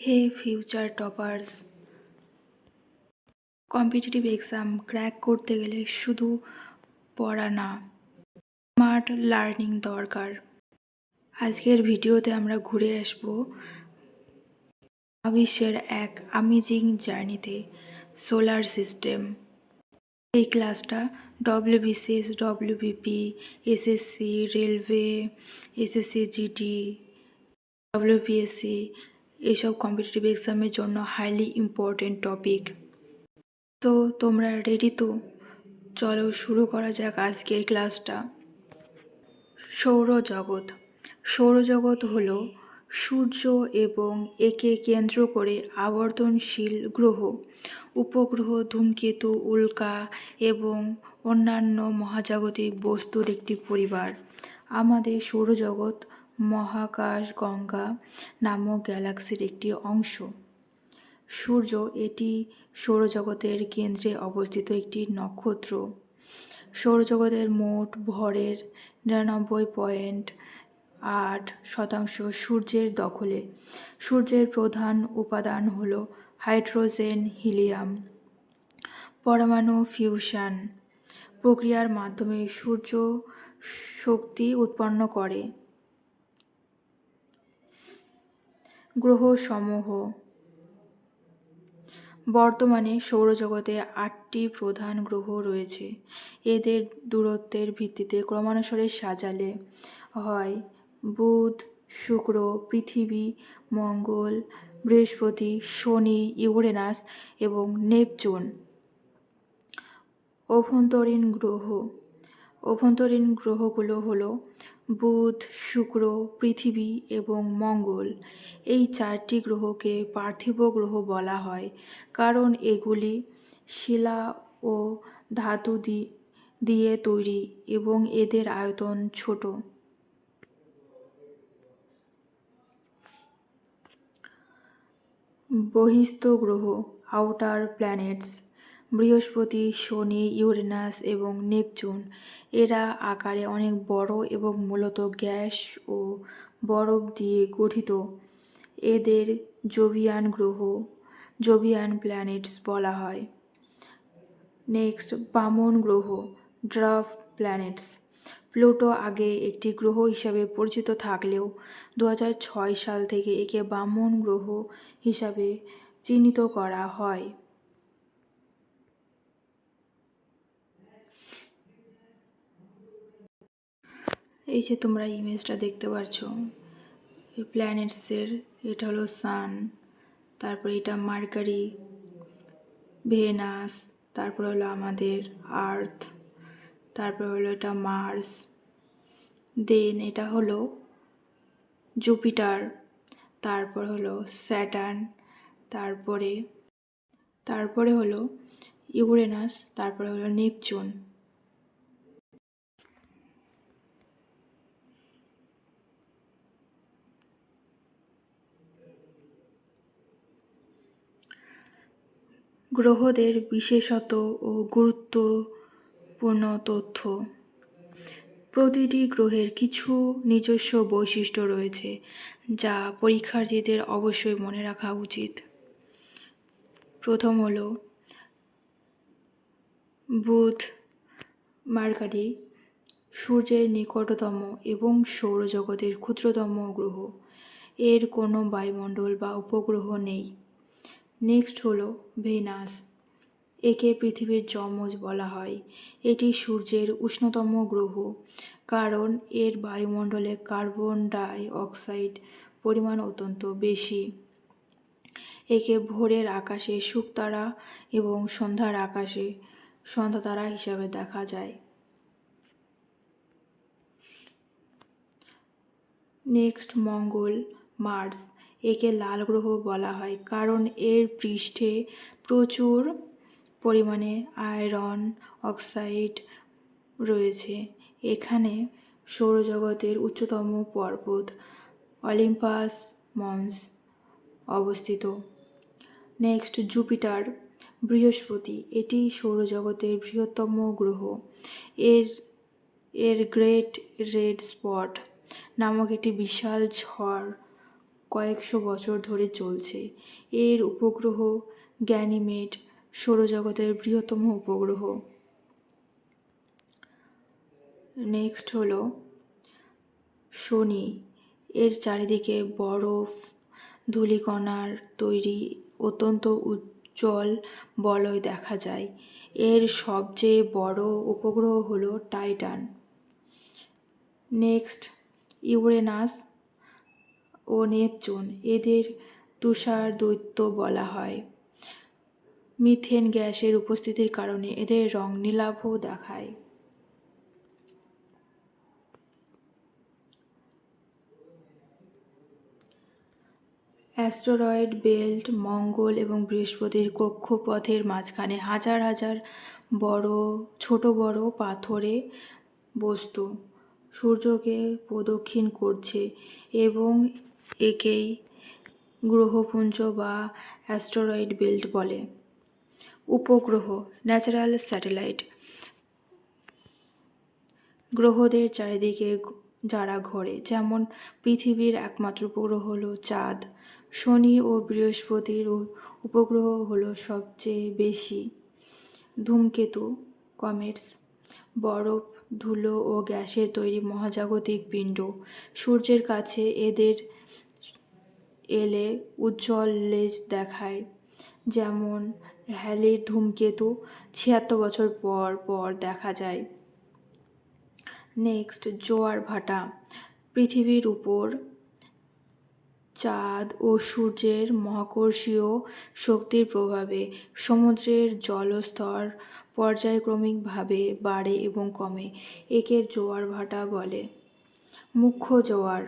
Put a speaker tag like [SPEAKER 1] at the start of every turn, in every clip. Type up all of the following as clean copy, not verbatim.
[SPEAKER 1] হে future toppers, competitive exam crack করতে গেলে শুধু পড়া না, স্মার্ট লার্নিং দরকার। আজকের ভিডিওতে আমরা ঘুরে আসব মহাবিশ্বের এক অ্যামেজিং জার্নিতে, সোলার সিস্টেম। এই ক্লাসটা WBCS, WBP, SSC, railway, SSC GD, WPSC এইসব কম্পিটিটিভ এক্সামের জন্য হাইলি ইম্পর্টেন্ট টপিক। তো তোমরা রেডি তো? চলো শুরু করা যাক আজকের ক্লাসটা। সৌরজগৎ। সৌরজগৎ হলো সূর্য এবং একে কেন্দ্র করে আবর্তনশীল গ্রহ, উপগ্রহ, ধূমকেতু, উল্কা এবং অন্যান্য মহাজাগতিক বস্তুর একটি পরিবার। আমাদের সৌরজগৎ মহাকাশ গঙ্গা নামক গ্যালাক্সির একটি অংশ। সূর্য এটি সৌরজগতের কেন্দ্রে অবস্থিত একটি নক্ষত্র। সৌরজগতের মোট ভরের 99.8% সূর্যের দখলে। সূর্যের প্রধান উপাদান হল হাইড্রোজেন, হিলিয়াম। পরমাণু ফিউশন প্রক্রিয়ার মাধ্যমে সূর্য শক্তি উৎপন্ন করে। গ্রহসমূহ। বর্তমানে সৌরজগতে 8টি প্রধান গ্রহ রয়েছে। এদের দূরত্বের ভিত্তিতে ক্রমানুসারে সাজালে হয় বুধ, শুক্র, পৃথিবী, মঙ্গল, বৃহস্পতি, শনি, ইউরেনাস এবং নেপচুন। অভ্যন্তরীণ গ্রহ। অভ্যন্তরীণ গ্রহগুলো হলো বুধ, শুক্র, পৃথিবী এবং মঙ্গল। এই 4টি গ্রহকে পার্থিব গ্রহ বলা হয় কারণ এগুলি শিলা ও ধাতু দিয়ে তৈরি এবং এদের আয়তন ছোট। বহিঃস্থ গ্রহ, আউটার প্ল্যানেটস। বৃহস্পতি, শনি, ইউরেনাস এবং নেপচুন। এরা আকারে অনেক বড় এবং মূলত গ্যাস ও বরফ দিয়ে গঠিত। এদের জোভিয়ান গ্রহ, জোভিয়ান প্ল্যানেটস বলা হয়। নেক্সট, বামন গ্রহ, ড্রাফ প্ল্যানেটস। প্লুটো আগে একটি গ্রহ হিসাবে পরিচিত থাকলেও 2006 সাল থেকে একে বামন গ্রহ হিসাবে চিহ্নিত করা হয়। এই যে তোমরা ইমেজটা দেখতে পাচ্ছ এই প্ল্যানেটসের, এটা হলো সান, তারপরে এটা মার্কারি, ভেনাস, তারপর হলো আমাদের আর্থ, তারপর হলো এটা মার্স, দেন এটা হলো জুপিটার, তারপর হলো স্যাটার্ন, তারপরে হলো ইউরেনাস, তারপরে হলো নেপচুন। গ্রহদের বিশেষত ও গুরুত্বপূর্ণ তথ্য। প্রতিটি গ্রহের কিছু নিজস্ব বৈশিষ্ট্য রয়েছে যা পরীক্ষার্থীদের অবশ্যই মনে রাখা উচিত। প্রথম হলো বুধ, মার্কারি সূর্যের নিকটতম এবং সৌরজগতের ক্ষুদ্রতম গ্রহ। এর কোনো বায়ুমণ্ডল বা উপগ্রহ নেই। নেক্সট হলো ভেনাস। একে পৃথিবীর যমজ বলা হয়। এটি সূর্যের উষ্ণতম গ্রহ কারণ এর বায়ুমণ্ডলে কার্বন ডাই অক্সাইড পরিমাণ অত্যন্ত বেশি। একে ভোরের আকাশে শুকতারা এবং সন্ধ্যার আকাশে সন্ধ্যা তারা হিসাবে দেখা যায়। নেক্সট, মঙ্গল, মার্স। একে লাল গ্রহ বলা হয় কারণ এর পৃষ্ঠে প্রচুর পরিমাণে আয়রন অক্সাইড রয়েছে। এখানে সৌরজগতের উচ্চতম পর্বত অলিম্পাস মন্স অবস্থিত। নেক্সট, জুপিটার, বৃহস্পতি। এটি সৌরজগতের বৃহত্তম গ্রহ। এর গ্রেট রেড স্পট নামক একটি বিশাল ঝড় কয়েকশো বছর ধরে চলছে। এর উপগ্রহ গ্যানিমেড সৌরজগতের বৃহত্তম উপগ্রহ। নেক্সট হলো শনি। এর চারিদিকে বরফ ধূলিকণার তৈরি অত্যন্ত উজ্জ্বল বলয় দেখা যায়। এর সবচেয়ে বড় উপগ্রহ হলো টাইটান। নেক্সট ইউরেনাস ও নেপচুন। এদের তুষার দৈত্য বলা হয়। মিথেন গ্যাসের উপস্থিতির কারণে এদের রং নীলাভ দেখায়। অ্যাস্টেরয়েড বেল্ট মঙ্গল এবং বৃহস্পতির কক্ষপথের মাঝখানে হাজার হাজার ছোট বড় পাথরে বস্তু সূর্যকে প্রদক্ষিণ করছে এবং একেই গ্রহপুঞ্জ বা অ্যাস্টেরয়েড বেল্ট বলে। উপগ্রহ ন্যাচারাল স্যাটেলাইট, গ্রহদের চারিদিকে যারা ঘোরে, যেমন পৃথিবীর একমাত্র উপগ্রহ হলো চাঁদ। শনি ও বৃহস্পতির উপগ্রহ হলো সবচেয়ে বেশি। ধূমকেতু কমেটস, বরফ ধুলো ও গ্যাসের তৈরি মহাজাগতিক পিণ্ড। সূর্যের কাছে এদের এলে উজ্জ্বল লেজ দেখায়, যেমন হ্যালির ধূমকেতু ৭৬ বছর পর পর দেখা যায়। নেক্সট জোয়ার ভাটা। পৃথিবীর উপর চাঁদ ও সূর্যের মহাকর্ষীয় শক্তির প্রভাবে সমুদ্রের জলস্তর পর্যায়ক্রমিকভাবে বাড়ে এবং কমে। একে জোয়ার ভাটা বলে। মুখ্য জোয়ার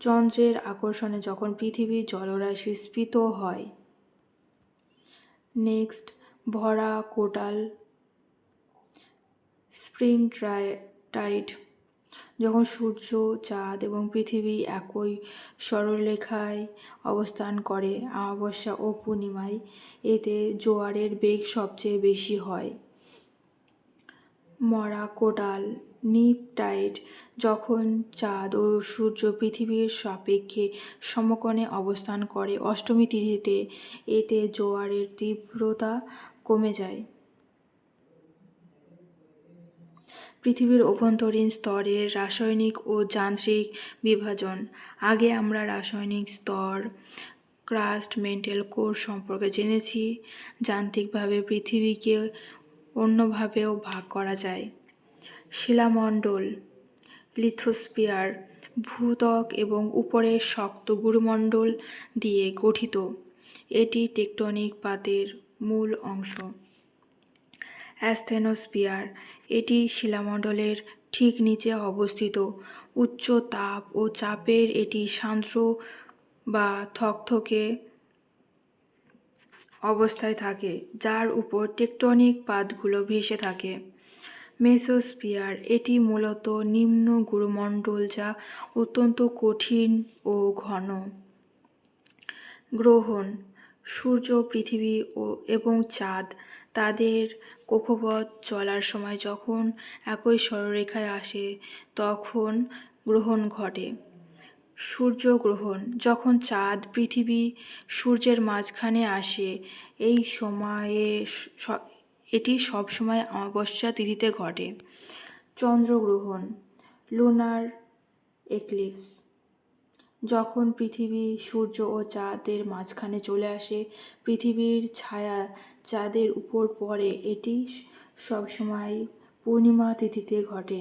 [SPEAKER 1] চন্দ্রের আকর্ষণে যখন পৃথিবীর জলরাশি স্ফীত হয়। নেক্সট ভরা কোটাল স্প্রিং টাইড, যখন সূর্য চাঁদ এবং পৃথিবী একই সরলরেখায় অবস্থান করে অমাবস্যা ও পূর্ণিমায়, এতে জোয়ারের বেগ সবচেয়ে বেশি হয়। মরা কোটাল নিপ টাইড, যখন চাঁদ ও সূর্য পৃথিবীর সাপেক্ষে সমকোণে অবস্থান করে অষ্টমী তিথিতে, এতে জোয়ারের তীব্রতা কমে যায়। পৃথিবীর অভ্যন্তরীণ স্তরের রাসায়নিক ও যান্ত্রিক বিভাজন। আগে আমরা রাসায়নিক স্তর ক্রাস্ট মেন্টেল কোর সম্পর্কে জেনেছি। যান্ত্রিকভাবে পৃথিবীকে অন্যভাবেও ভাগ করা যায়। শিলামণ্ডল লিথোস্ফিয়ার, ভূত্বক এবং উপরের শক্ত গুরুমণ্ডল দিয়ে গঠিত। এটি টেকটনিক পাতের মূল অংশ। অ্যাসথেনোস্ফিয়ার, এটি শিলামণ্ডলের ঠিক নিচে অবস্থিত। উচ্চ তাপ ও চাপের এটি শান্ত বা থকথকে অবস্থায় থাকে, যার উপর টেকটনিক পাতগুলো ভেসে থাকে। মেসোস্ফিয়ার, এটি মূলত নিম্ন গুরুমণ্ডল যা অত্যন্ত কঠিন ও ঘন। গ্রহণ সূর্য পৃথিবী এবং চাঁদ তাদের কক্ষপথ চলার সময় যখন একই সরলরেখায় আসে তখন গ্রহণ ঘটে। সূর্যগ্রহণ, যখন চাঁদ পৃথিবী সূর্যের মাঝখানে আসে, এই সময়ে এটি সবসময় অমাবস্যা তিথিতে ঘটে। চন্দ্রগ্রহণ লুনার এক্লিপস, যখন পৃথিবী সূর্য ও চাঁদের মাঝখানে চলে আসে, পৃথিবীর ছায়া চাঁদের উপর পড়ে, এটি সবসময় পূর্ণিমা তিথিতে ঘটে।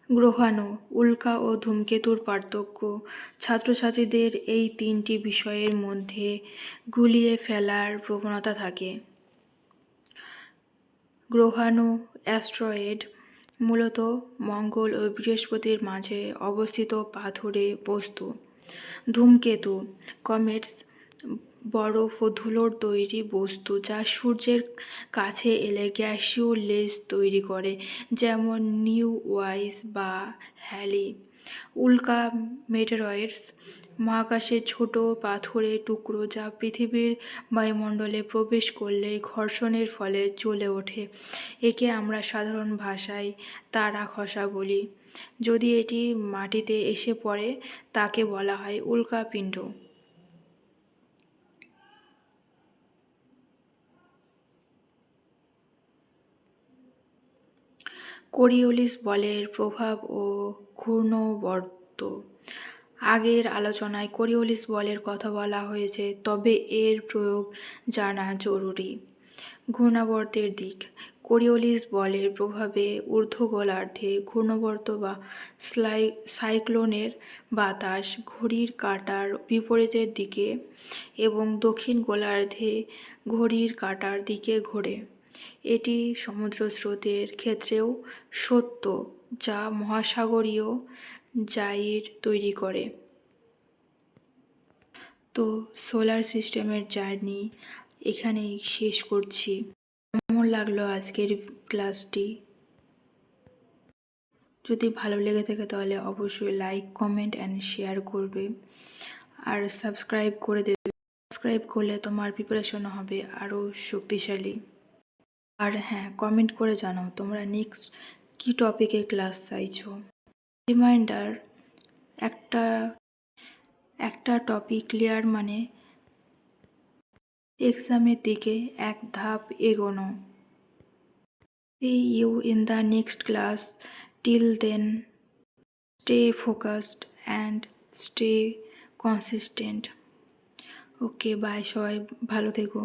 [SPEAKER 1] গ্রহাণু উল্কা ও ধূমকেতুর পার্থক্য। ছাত্রছাত্রীদের এই তিনটি বিষয়ের মধ্যে গুলিয়ে ফেলার প্রবণতা থাকে। গ্রহাণু অ্যাস্টেরয়েড মূলত মঙ্গল ও বৃহস্পতির মাঝে অবস্থিত পাথুরে বস্তু। ধূমকেতু কমেটস বরফ ও ধুলোর তৈরি বস্তু যা সূর্যের কাছে এলে গ্যাসীয় লেজ তৈরি করে, যেমন নিউওয়াইস বা হ্যালি। উল্কা মেটেরয়েডস মহাকাশের ছোট পাথরের টুকরো যা পৃথিবীর বায়ুমণ্ডলে প্রবেশ করলে ঘর্ষণের ফলে জ্বলে ওঠে। একে আমরা সাধারণ ভাষায় তারা খসা বলি। যদি এটি মাটিতে এসে পড়ে তাকে বলা হয় উল্কাপিণ্ড। কোরিওলিস বলের প্রভাব ও ঘূর্ণবর্ত। আগের আলোচনায় কোরিওলিস বলের কথা বলা হয়েছে, তবে এর প্রয়োগ জানা জরুরি। ঘূর্ণাবর্তের দিক। কোরিওলিস বলের প্রভাবে ঊর্ধ্ব গোলার্ধে ঘূর্ণাবর্ত বা সাইক্লোনের বাতাস ঘড়ির কাঁটার বিপরীতের দিকে এবং দক্ষিণ গোলার্ধে ঘড়ির কাঁটার দিকে ঘোরে। এটি সমুদ্র স্রোতের ক্ষেত্রেও সত্য, যা মহাসাগরীয় জাইর তৈরি করে। তো সোলার সিস্টেমের জার্নি এখানেই শেষ করছি। কেমন লাগলো আজকের ক্লাসটি? যদি ভালো লেগে থাকে তাহলে অবশ্যই লাইক, কমেন্ট অ্যান্ড শেয়ার করবে, আর সাবস্ক্রাইব করে দেবে। সাবস্ক্রাইব করলে তোমার প্রিপারেশন হবে আরও শক্তিশালী। আর হ্যাঁ, কমেন্ট করে জানাও তোমরা নেক্সট কী টপিকে ক্লাস চাইছো। রিমাইন্ডার, একটা টপিক ক্লিয়ার মানে এক্সামের দিকে এক ধাপ এগোনো। See you in the next class. Till then, stay focused and stay consistent. Okay, bye, সবাই ভালো থেকো।